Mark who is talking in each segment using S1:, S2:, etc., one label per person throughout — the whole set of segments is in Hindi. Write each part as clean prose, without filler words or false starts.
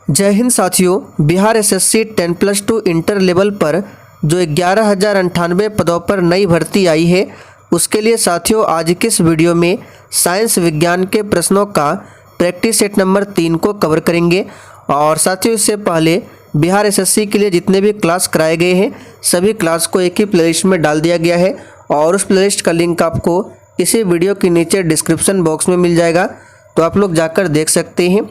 S1: जय हिंद साथियों। बिहार एसएससी 10+2 इंटर लेवल पर जो 11,098 पदों पर नई भर्ती आई है, उसके लिए साथियों आज के इस वीडियो में साइंस विज्ञान के प्रश्नों का प्रैक्टिस सेट नंबर 3 को कवर करेंगे। और साथियों इससे पहले बिहार एसएससी के लिए जितने भी क्लास कराए गए हैं सभी क्लास को एक ही प्लेलिस्ट में डाल दिया गया है और उस प्लेलिस्ट का लिंक आपको इसी वीडियो के नीचे डिस्क्रिप्शन बॉक्स में मिल जाएगा, तो आप लोग जाकर देख सकते हैं।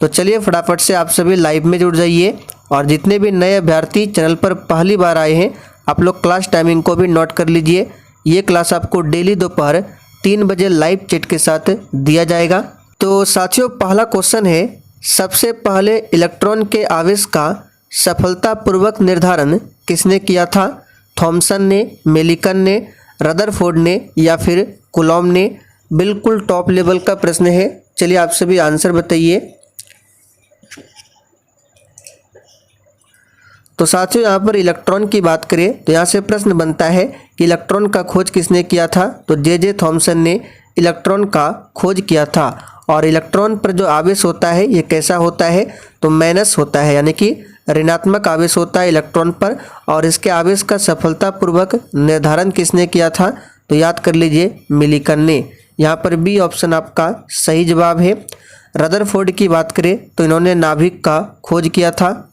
S1: तो चलिए फटाफट से आप सभी लाइव में जुड़ जाइए और जितने भी नए अभ्यर्थी चैनल पर पहली बार आए हैं आप लोग क्लास टाइमिंग को भी नोट कर लीजिए। ये क्लास आपको डेली दोपहर 3 बजे लाइव चैट के साथ दिया जाएगा। तो साथियों पहला क्वेश्चन है, सबसे पहले इलेक्ट्रॉन के आवेश का सफलतापूर्वक निर्धारण किसने किया था? थॉमसन ने, मेलिकन ने, रदरफोर्ड ने या फिर कूलॉम ने? बिल्कुल टॉप लेवल का प्रश्न है। चलिए आप सभी आंसर बताइए। तो साथियों यहाँ पर इलेक्ट्रॉन की बात करें तो यहाँ से प्रश्न बनता है कि इलेक्ट्रॉन का खोज किसने किया था? तो जे थॉमसन ने इलेक्ट्रॉन का खोज किया था। और इलेक्ट्रॉन पर जो आवेश होता है ये कैसा होता है? तो माइनस होता है, यानी कि ऋणात्मक आवेश होता है इलेक्ट्रॉन पर। और इसके आवेश का सफलतापूर्वक निर्धारण किसने किया था? तो याद कर लीजिए मिलिकन ने। यहाँ पर बी ऑप्शन आपका सही जवाब है। रदरफोर्ड की बात करें तो इन्होंने नाभिक का खोज किया था।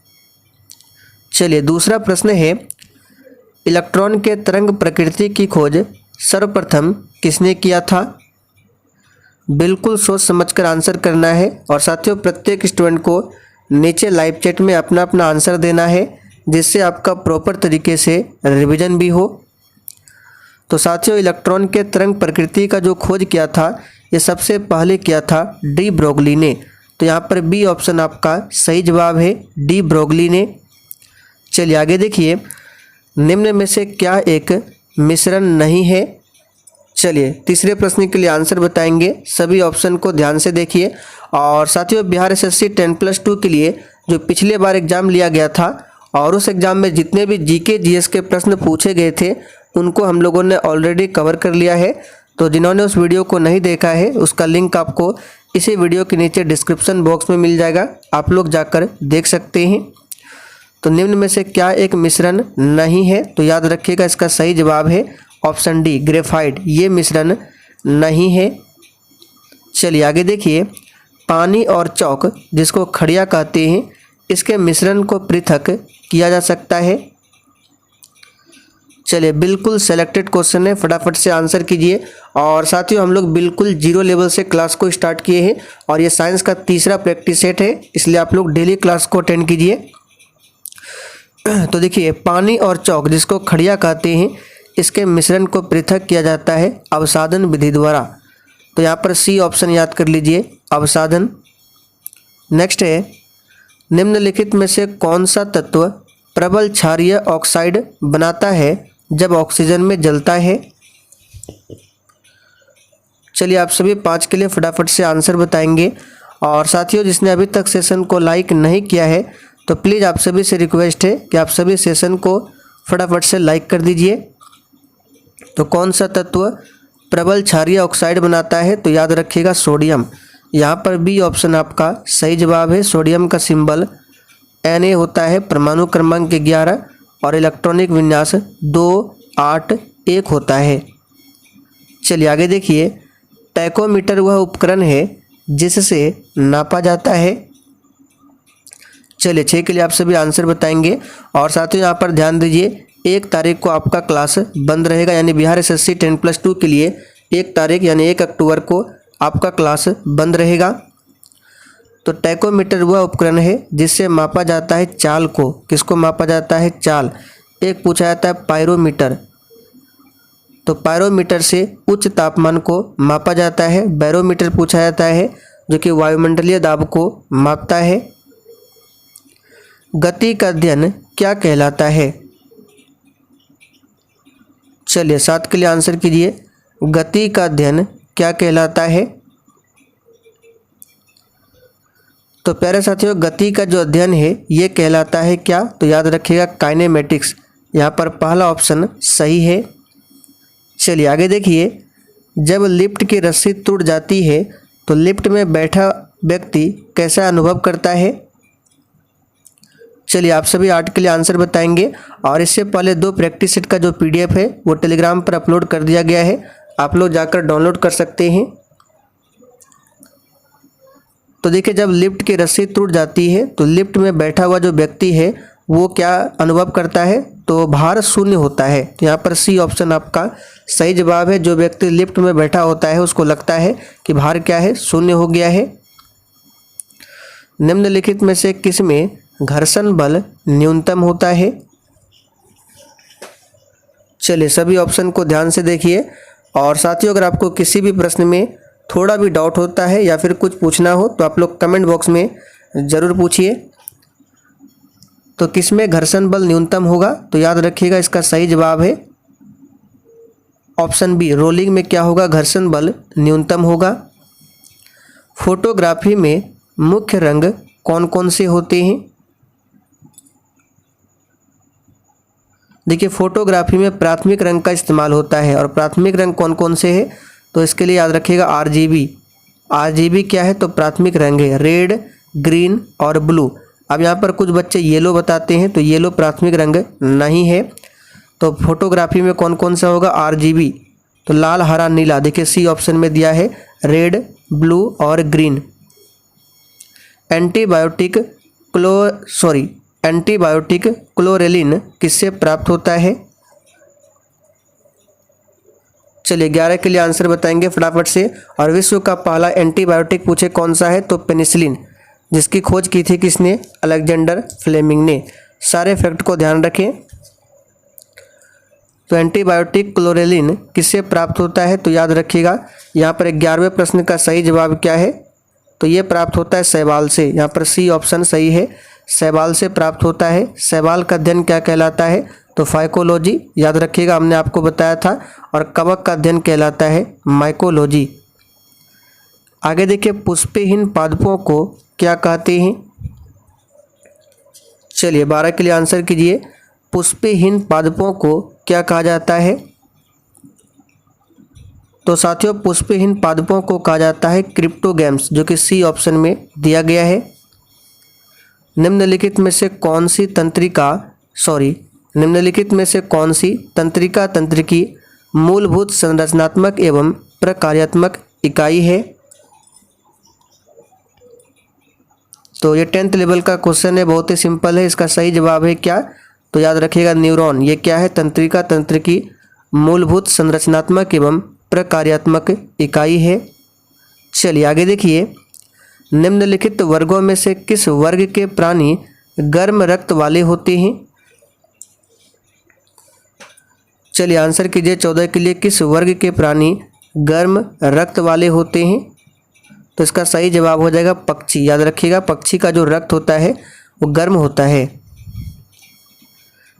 S1: चलिए दूसरा प्रश्न है, इलेक्ट्रॉन के तरंग प्रकृति की खोज सर्वप्रथम किसने किया था? बिल्कुल सोच समझकर आंसर करना है और साथियों प्रत्येक स्टूडेंट को नीचे लाइव चैट में अपना अपना आंसर देना है जिससे आपका प्रॉपर तरीके से रिवीजन भी हो। तो साथियों इलेक्ट्रॉन के तरंग प्रकृति का जो खोज किया था ये सबसे पहले किया था डी ब्रोगली ने। तो यहाँ पर बी ऑप्शन आपका सही जवाब है, डी ब्रोगली ने। चलिए आगे देखिए, निम्न में से क्या एक मिश्रण नहीं है? चलिए तीसरे प्रश्न के लिए आंसर बताएंगे, सभी ऑप्शन को ध्यान से देखिए। और साथियों बिहार एसएससी 10+2 के लिए जो पिछले बार एग्जाम लिया गया था और उस एग्ज़ाम में जितने भी जीके जीएस के प्रश्न पूछे गए थे उनको हम लोगों ने ऑलरेडी कवर कर लिया है। तो जिन्होंने उस वीडियो को नहीं देखा है उसका लिंक आपको इसी वीडियो के नीचे डिस्क्रिप्शन बॉक्स में मिल जाएगा, आप लोग जाकर देख सकते हैं। तो निम्न में से क्या एक मिश्रण नहीं है? तो याद रखिएगा इसका सही जवाब है ऑप्शन डी ग्रेफाइट, ये मिश्रण नहीं है। चलिए आगे देखिए, पानी और चौक जिसको खड़िया कहते हैं इसके मिश्रण को पृथक किया जा सकता है। चलिए बिल्कुल सेलेक्टेड क्वेश्चन है, फटाफट से आंसर कीजिए। और साथियों हम लोग बिल्कुल 0 लेवल से क्लास को स्टार्ट किए हैं और ये साइंस का तीसरा प्रैक्टिस सेट है, इसलिए आप लोग डेली क्लास को अटेंड कीजिए। तो देखिए पानी और चौक जिसको खड़िया कहते हैं इसके मिश्रण को पृथक किया जाता है अवसादन विधि द्वारा। तो यहाँ पर सी ऑप्शन याद कर लीजिए, अवसादन। नेक्स्ट है, निम्नलिखित में से कौन सा तत्व प्रबल क्षारीय ऑक्साइड बनाता है जब ऑक्सीजन में जलता है? चलिए आप सभी 5 के लिए फटाफट से आंसर बताएंगे। और साथियों जिसने अभी तक सेशन को लाइक नहीं किया है तो प्लीज़ आप सभी से रिक्वेस्ट है कि आप सभी सेशन को फटाफट से लाइक कर दीजिए। तो कौन सा तत्व प्रबल क्षारीय ऑक्साइड बनाता है? तो याद रखिएगा सोडियम। यहाँ पर बी ऑप्शन आपका सही जवाब है। सोडियम का सिंबल Na होता है, परमाणु क्रमांक 11 और इलेक्ट्रॉनिक विन्यास 281 होता है। चलिए आगे देखिए, टैकोमीटर वह उपकरण है जिससे नापा जाता है। चलिए 6 के लिए आप सभी आंसर बताएंगे। और साथियों यहाँ पर ध्यान दीजिए 1 तारीख को आपका क्लास बंद रहेगा, यानी बिहार एसएससी 10+2 के लिए 1 तारीख यानी 1 अक्टूबर को आपका क्लास बंद रहेगा। तो टैकोमीटर वह उपकरण है जिससे मापा जाता है चाल को। किसको मापा जाता है? चाल। एक पूछा जाता है पायरोमीटर, तो पायरोमीटर से उच्च तापमान को मापा जाता है। बैरोमीटर पूछा जाता है जो कि वायुमंडलीय दाब को मापता है। गति का अध्ययन क्या कहलाता है? चलिए 7 के लिए आंसर कीजिए, गति का अध्ययन क्या कहलाता है? तो प्यारे साथियों गति का जो अध्ययन है ये कहलाता है क्या? तो याद रखिएगा काइनेमेटिक्स। यहाँ पर पहला ऑप्शन सही है। चलिए आगे देखिए, जब लिफ्ट की रस्सी टूट जाती है तो लिफ्ट में बैठा व्यक्ति कैसा अनुभव करता है? चलिए आप सभी 8 के लिए आंसर बताएंगे और इससे पहले 2 प्रैक्टिस सेट का जो पीडीएफ है वो टेलीग्राम पर अपलोड कर दिया गया है, आप लोग जाकर डाउनलोड कर सकते हैं। तो देखिए, जब लिफ्ट की रस्सी टूट जाती है तो लिफ्ट में बैठा हुआ जो व्यक्ति है वो क्या अनुभव करता है, तो भार शून्य होता है। तो यहाँ पर सी ऑप्शन आपका सही जवाब है। जो व्यक्ति लिफ्ट में बैठा होता है उसको लगता है कि भार क्या है, शून्य हो गया है। निम्नलिखित में से किसमें घर्षण बल न्यूनतम होता है? चलिए सभी ऑप्शन को ध्यान से देखिए। और साथियों, अगर आपको किसी भी प्रश्न में थोड़ा भी डाउट होता है या फिर कुछ पूछना हो तो आप लोग कमेंट बॉक्स में ज़रूर पूछिए। तो किसमें घर्षण बल न्यूनतम होगा, तो याद रखिएगा इसका सही जवाब है ऑप्शन बी, रोलिंग में क्या होगा, घर्षण बल न्यूनतम होगा। फोटोग्राफी में मुख्य रंग कौन कौन से होते हैं? देखिए, फोटोग्राफी में प्राथमिक रंग का इस्तेमाल होता है और प्राथमिक रंग कौन कौन से हैं, तो इसके लिए याद रखिएगा आरजीबी। आरजीबी क्या है, तो प्राथमिक रंग है, रेड, ग्रीन और ब्लू। अब यहाँ पर कुछ बच्चे येलो बताते हैं, तो येलो प्राथमिक रंग नहीं है। तो फोटोग्राफी में कौन कौन सा होगा, आरजीबी। तो लाल, हरा, नीला, देखिए सी ऑप्शन में दिया है, रेड, ब्लू और ग्रीन। एंटीबायोटिक क्लोरेलिन किससे प्राप्त होता है? चलिए 11 के लिए आंसर बताएंगे फटाफट से। और विश्व का पहला एंटीबायोटिक पूछे कौन सा है, तो पेनिसिलिन, जिसकी खोज की थी किसने, अलेक्जेंडर फ्लेमिंग ने। सारे फैक्ट को ध्यान रखें। तो एंटीबायोटिक क्लोरेलिन किससे प्राप्त होता है, तो याद रखिएगा यहाँ पर 11वें प्रश्न का सही जवाब क्या है, तो ये प्राप्त होता है शैवाल से। यहाँ पर सी ऑप्शन सही है, शैवाल से प्राप्त होता है। शैवाल का अध्ययन क्या कहलाता है, तो फाइकोलॉजी, याद रखिएगा हमने आपको बताया था। और कवक का अध्ययन कहलाता है माइकोलॉजी। आगे देखिए, पुष्पहीन पादपों को क्या कहते हैं? चलिए 12 के लिए आंसर कीजिए। पुष्पहीन पादपों को क्या कहा जाता है? तो साथियों, पुष्पहीन पादपों को कहा जाता है क्रिप्टोगैम्स, जो कि सी ऑप्शन में दिया गया है। निम्नलिखित में से कौन सी तंत्रिका तंत्र की मूलभूत संरचनात्मक एवं प्रकार्यात्मक इकाई है? तो ये 10th लेवल का क्वेश्चन है, बहुत ही सिंपल है। इसका सही जवाब है क्या, तो याद रखिएगा न्यूरॉन। ये क्या है, तंत्रिका तंत्र की मूलभूत संरचनात्मक एवं प्रकार्यात्मक इकाई है। चलिए आगे देखिए, निम्नलिखित वर्गों में से किस वर्ग के प्राणी गर्म रक्त वाले होते हैं? चलिए आंसर कीजिए 14 के लिए, किस वर्ग के प्राणी गर्म रक्त वाले होते हैं? तो इसका सही जवाब हो जाएगा पक्षी। याद रखिएगा, पक्षी का जो रक्त होता है वो गर्म होता है।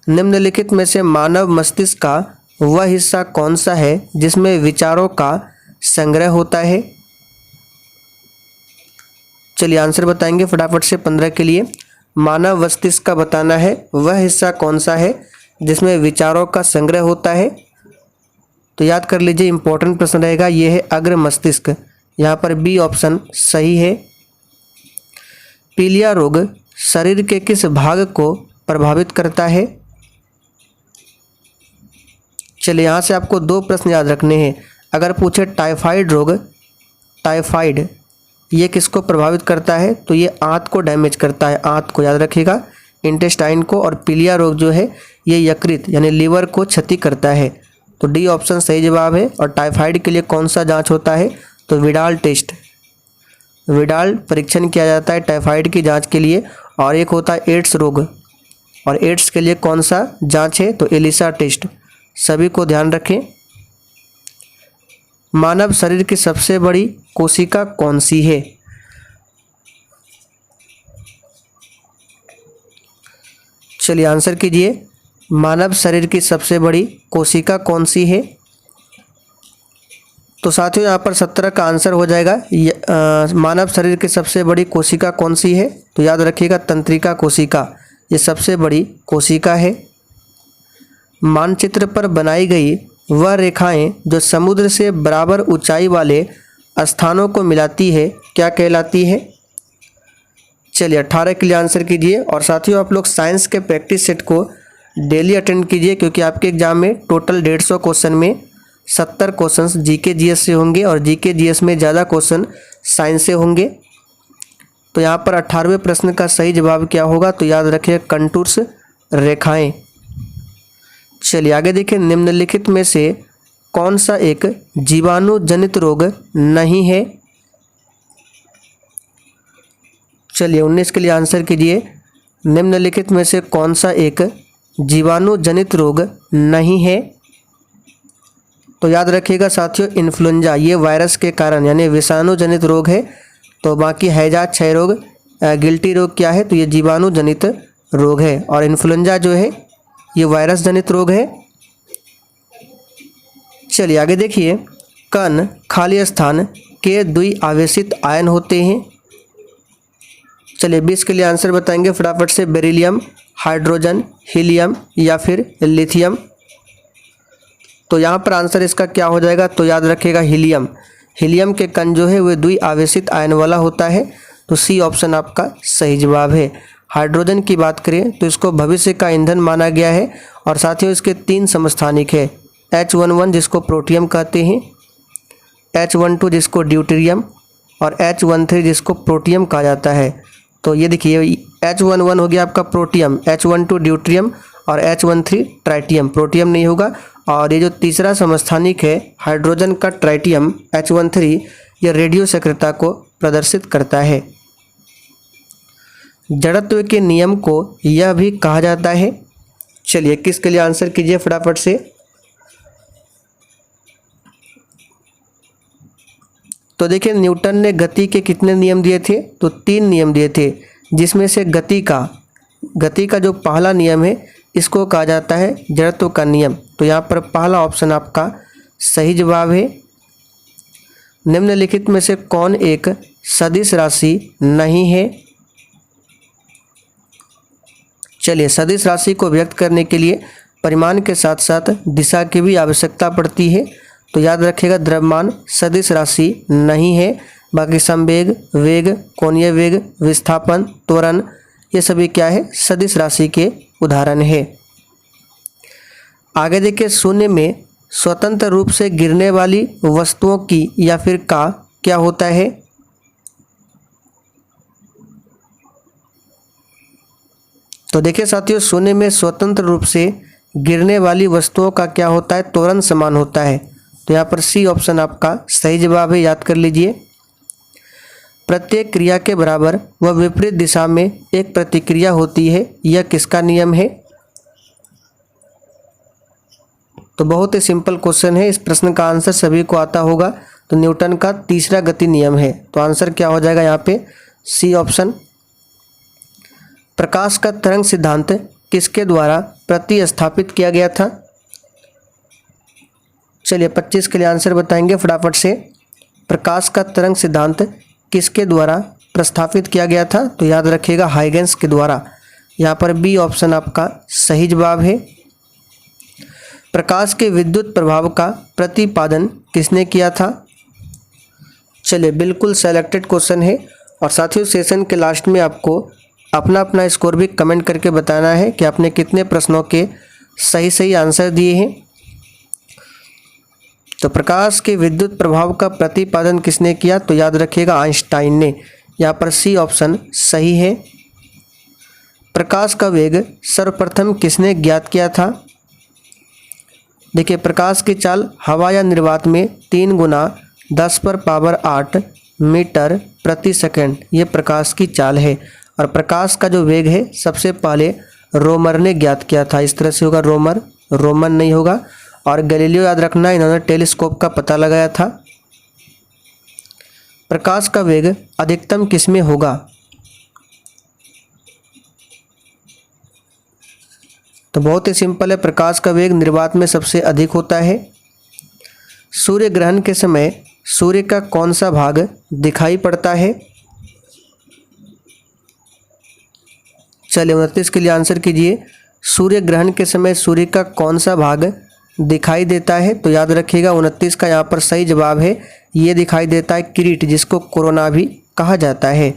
S1: निम्नलिखित में से मानव मस्तिष्क का वह हिस्सा कौन सा है जिसमें विचारों का संग्रह होता है? चलिए आंसर बताएंगे फटाफट से 15 के लिए। मानव मस्तिष्क का बताना है वह हिस्सा कौन सा है जिसमें विचारों का संग्रह होता है। तो याद कर लीजिए, इंपॉर्टेंट प्रश्न रहेगा, ये है अग्र मस्तिष्क। यहाँ पर बी ऑप्शन सही है। पीलिया रोग शरीर के किस भाग को प्रभावित करता है? चलिए यहाँ से आपको 2 प्रश्न याद रखने हैं। अगर पूछे टाइफाइड रोग, टाइफाइड ये किसको प्रभावित करता है, तो ये आंत को डैमेज करता है, आंत को, याद रखिएगा, इंटेस्टाइन को। और पीलिया रोग जो है ये यकृत यानी लीवर को क्षति करता है। तो डी ऑप्शन सही जवाब है। और टाइफाइड के लिए कौन सा जांच होता है, तो विडाल टेस्ट, विडाल परीक्षण किया जाता है टाइफाइड की जांच के लिए। और एक होता है एड्स रोग, और एड्स के लिए कौन सा जांच है, तो एलिसा टेस्ट। सभी को ध्यान रखें। मानव शरीर की सबसे बड़ी कोशिका कौन सी है? चलिए आंसर कीजिए, मानव शरीर की सबसे बड़ी कोशिका कौन सी है? तो साथियों यहाँ पर 17 का आंसर हो जाएगा। मानव शरीर की सबसे बड़ी कोशिका कौन सी है, तो याद रखिएगा तंत्रिका कोशिका, ये सबसे बड़ी कोशिका है। मानचित्र पर बनाई गई वह रेखाएं जो समुद्र से बराबर ऊंचाई वाले स्थानों को मिलाती है क्या कहलाती है? चलिए 18 के लिए आंसर कीजिए। और साथियों आप लोग साइंस के प्रैक्टिस सेट को डेली अटेंड कीजिए, क्योंकि आपके एग्जाम में टोटल 150 क्वेश्चन में 70 क्वेश्चंस जीके जीएस से होंगे और जीके जीएस में ज़्यादा क्वेश्चन साइंस से होंगे। तो यहाँ पर 18वें प्रश्न का सही जवाब क्या होगा, तो याद रखिए कंटूर्स, रेखाएं। चलिए आगे देखिए, निम्नलिखित में से कौन सा एक जीवाणु जनित रोग नहीं है। चलिए 19 के लिए आंसर कीजिए। निम्नलिखित में से कौन सा एक जीवाणु जनित रोग नहीं है, तो याद रखिएगा साथियों इन्फ्लुएंजा, ये वायरस के कारण यानी विषाणु जनित रोग है। तो बाकी हैजा, क्षय रोग, गिल्टी रोग क्या है, तो ये जीवाणु जनित रोग है। और इन्फ्लुएंजा जो है ये वायरस जनित रोग है। चलिए आगे देखिए, कण खाली स्थान के द्विआवेशित आयन होते हैं। चलिए 20 के लिए आंसर बताएंगे फटाफट से। बेरिलियम, हाइड्रोजन, हीलियम या फिर लिथियम। तो यहाँ पर आंसर इसका क्या हो जाएगा, तो याद रखिएगा हीलियम। हीलियम के कण जो है वह द्विआवेशित आयन वाला होता है। तो सी ऑप्शन आपका सही जवाब है। हाइड्रोजन की बात करें तो इसको भविष्य का ईंधन माना गया है। और साथियों इसके 3 समस्थानिक है, H11 जिसको प्रोटियम कहते हैं, H12 जिसको ड्यूटेरियम और H13 जिसको प्रोटियम कहा जाता है। तो ये देखिए H11 हो गया आपका प्रोटियम, H12 ड्यूटेरियम और H13 ट्राइटियम, प्रोटियम नहीं होगा। और ये जो तीसरा समस्थानिक है हाइड्रोजन का ट्राइटियम H13, ये रेडियो सक्रियता को प्रदर्शित करता है। जड़त्व के नियम को यह भी कहा जाता है। चलिए 21 के लिए आंसर कीजिए फटाफट से। तो देखिए न्यूटन ने गति के कितने नियम दिए थे, तो 3 नियम दिए थे, जिसमें से गति का जो पहला नियम है इसको कहा जाता है जड़त्व का नियम। तो यहाँ पर पहला ऑप्शन आपका सही जवाब है। निम्नलिखित में से कौन एक सदिश राशि नहीं है। चलिए सदिश राशि को व्यक्त करने के लिए परिमाण के साथ साथ दिशा की भी आवश्यकता पड़ती है। तो याद रखिएगा द्रव्यमान सदिश राशि नहीं है। बाकी संवेग, वेग, कोणीय वेग, विस्थापन, त्वरण, ये सभी क्या है, सदिश राशि के उदाहरण है। आगे देखिए, शून्य में स्वतंत्र रूप से गिरने वाली वस्तुओं की या फिर का क्या होता है। तो देखिए साथियों, शून्य में स्वतंत्र रूप से गिरने वाली वस्तुओं का क्या होता है, त्वरण समान होता है। तो यहाँ पर सी ऑप्शन आपका सही जवाब है, याद कर लीजिए। प्रत्येक क्रिया के बराबर व विपरीत दिशा में एक प्रतिक्रिया होती है, यह किसका नियम है। तो बहुत ही सिंपल क्वेश्चन है, इस प्रश्न का आंसर सभी को आता होगा। तो न्यूटन का तीसरा गति नियम है। तो आंसर क्या हो जाएगा यहाँ पे, सी ऑप्शन। प्रकाश का तरंग सिद्धांत किसके द्वारा प्रतिस्थापित किया गया था। चलिए 25 के लिए आंसर बताएंगे फटाफट से। प्रकाश का तरंग सिद्धांत किसके द्वारा प्रस्तावित किया गया था, तो याद रखिएगा हाइगेंस के द्वारा। यहाँ पर बी ऑप्शन आपका सही जवाब है। प्रकाश के विद्युत प्रभाव का प्रतिपादन किसने किया था। चलिए बिल्कुल सेलेक्टेड क्वेश्चन है। और साथियों सेशन के लास्ट में आपको अपना अपना स्कोर भी कमेंट करके बताना है कि आपने कितने प्रश्नों के सही आंसर दिए हैं। तो प्रकाश के विद्युत प्रभाव का प्रतिपादन किसने किया, तो याद रखिएगा आइंस्टाइन ने। यहाँ पर सी ऑप्शन सही है। प्रकाश का वेग सर्वप्रथम किसने ज्ञात किया था। देखिए प्रकाश की चाल हवा या निर्वात में 3 गुना 10⁻8 मीटर प्रति सेकंड, ये प्रकाश की चाल है। और प्रकाश का जो वेग है सबसे पहले रोमर ने ज्ञात किया था। इस तरह से होगा रोमन नहीं होगा। और गैलीलियो याद रखना, इन्होंने टेलीस्कोप का पता लगाया था। प्रकाश का वेग अधिकतम किसमें होगा, तो बहुत ही सिंपल है, प्रकाश का वेग निर्वात में सबसे अधिक होता है। सूर्य ग्रहण के समय सूर्य का कौन सा भाग दिखाई पड़ता है। चलिए 29 के लिए आंसर कीजिए। सूर्य ग्रहण के समय सूर्य का कौन सा भाग दिखाई देता है, तो याद रखिएगा 29 का यहाँ पर सही जवाब है, ये दिखाई देता है किरीट, जिसको कोरोना भी कहा जाता है।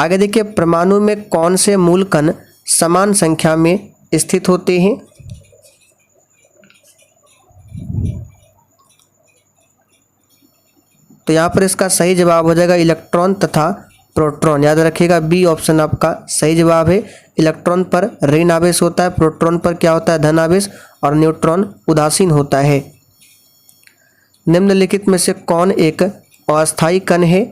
S1: आगे देखिए, परमाणु में कौन से मूल कण समान संख्या में स्थित होते हैं? तो यहाँ पर इसका सही जवाब हो जाएगा इलेक्ट्रॉन तथा प्रोटॉन। याद रखिएगा, बी ऑप्शन आपका सही जवाब है। इलेक्ट्रॉन पर ऋण आवेश होता है, प्रोटॉन पर क्या होता है, धन आवेश, और न्यूट्रॉन उदासीन होता है। निम्नलिखित में से कौन एक अस्थायी कण है?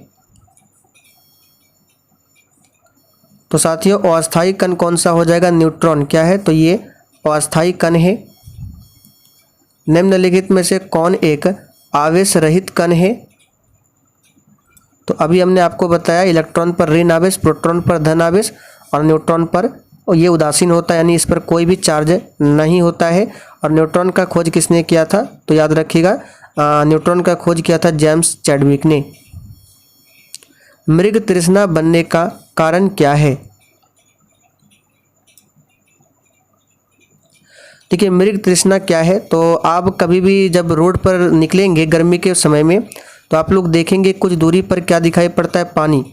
S1: तो साथियों, अस्थायी कण कौन सा हो जाएगा, न्यूट्रॉन। क्या है, तो ये अस्थायी कण है। निम्नलिखित में से कौन एक आवेश रहित कण है? तो अभी हमने आपको बताया, इलेक्ट्रॉन पर ऋण आवेश, प्रोटॉन पर धन आवेश, और न्यूट्रॉन पर ये उदासीन होता है, यानी इस पर कोई भी चार्ज नहीं होता है। और न्यूट्रॉन का खोज किसने किया था? तो याद रखिएगा, न्यूट्रॉन का खोज किया था जेम्स चैडविक ने। मृग तृष्णा बनने का कारण क्या है? देखिए, मृग तृष्णा क्या है, तो आप कभी भी जब रोड पर निकलेंगे गर्मी के समय में, तो आप लोग देखेंगे कुछ दूरी पर क्या दिखाई पड़ता है, पानी।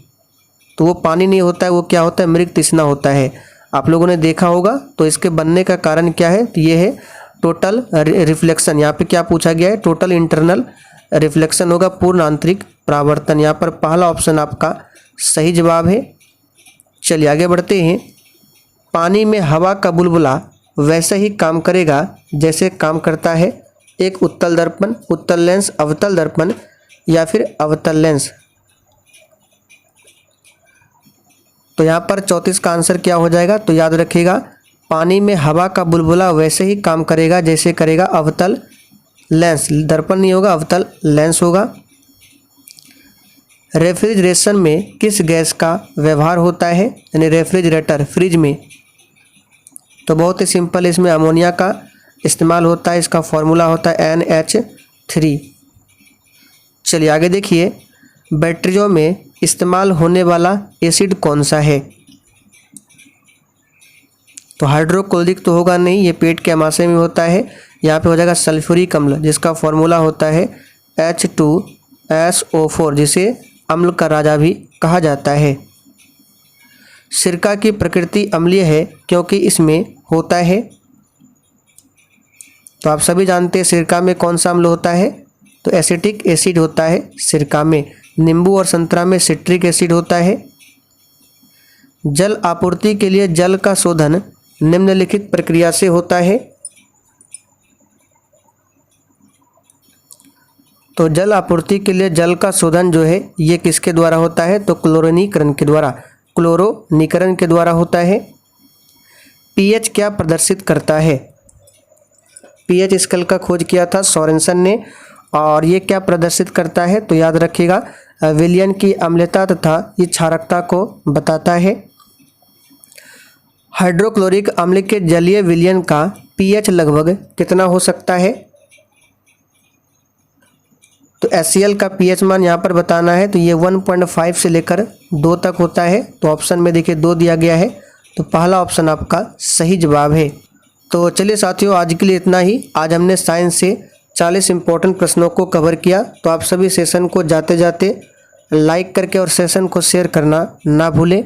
S1: तो वो पानी नहीं होता है, वो क्या होता है, मृग तृष्णा होता है। आप लोगों ने देखा होगा। तो इसके बनने का कारण क्या है? तो ये है टोटल रिफ्लेक्शन। यहाँ पे क्या पूछा गया है, टोटल इंटरनल रिफ्लेक्शन होगा, पूर्ण आंतरिक परावर्तन। यहाँ पर पहला ऑप्शन आपका सही जवाब है। चलिए आगे बढ़ते हैं। पानी में हवा का बुलबुला वैसे ही काम करेगा जैसे काम करता है एक उत्तल दर्पण, उत्तल लेंस, अवतल दर्पण या फिर अवतल लेंस। तो यहाँ पर 34 का आंसर क्या हो जाएगा? तो याद रखिएगा, पानी में हवा का बुलबुला वैसे ही काम करेगा जैसे करेगा अवतल लेंस। दर्पण नहीं होगा, अवतल लेंस होगा। रेफ्रिजरेशन में किस गैस का व्यवहार होता है, यानी रेफ्रिजरेटर, फ्रिज में? तो बहुत ही सिंपल, इसमें अमोनिया का इस्तेमाल होता है। इसका फॉर्मूला होता है NH3। चलिए आगे देखिए, बैटरियों में इस्तेमाल होने वाला एसिड कौन सा है? तो हाइड्रोक्लोरिक तो होगा नहीं, ये पेट के अमाशय में होता है। यहाँ पे हो जाएगा सल्फ्यूरिक अम्ल, जिसका फॉर्मूला होता है H2SO4, जिसे अम्ल का राजा भी कहा जाता है। सिरका की प्रकृति अम्लीय है क्योंकि इसमें होता है, तो आप सभी जानते हैं सिरका में कौन सा अम्ल होता है, तो एसिटिक एसिड होता है सिरका में। नींबू और संतरा में सिट्रिक एसिड होता है। जल आपूर्ति के लिए जल का शोधन निम्नलिखित प्रक्रिया से होता है। तो जल आपूर्ति के लिए जल का शोधन जो है ये किसके द्वारा होता है? तो क्लोरीनीकरण के द्वारा, क्लोरोनीकरण के द्वारा होता है। पीएच क्या प्रदर्शित करता है? पीएच स्केल का खोज किया था सोरेनसन ने, और ये क्या प्रदर्शित करता है? तो याद रखिएगा, विलयन की अम्लता तथा ये क्षारकता को बताता है। हाइड्रोक्लोरिक अम्ल के जलीय विलयन का पीएच लगभग कितना हो सकता है? तो HCl का पीएच मान यहाँ पर बताना है, तो ये 1.5 से लेकर 2 तक होता है। तो ऑप्शन में देखिए 2 दिया गया है, तो पहला ऑप्शन आपका सही जवाब है। तो चलिए साथियों, आज के लिए इतना ही। आज हमने साइंस से 40 इंपॉर्टेंट प्रश्नों को कवर किया। तो आप सभी सेशन को जाते जाते लाइक करके और सेशन को शेयर करना ना भूलें।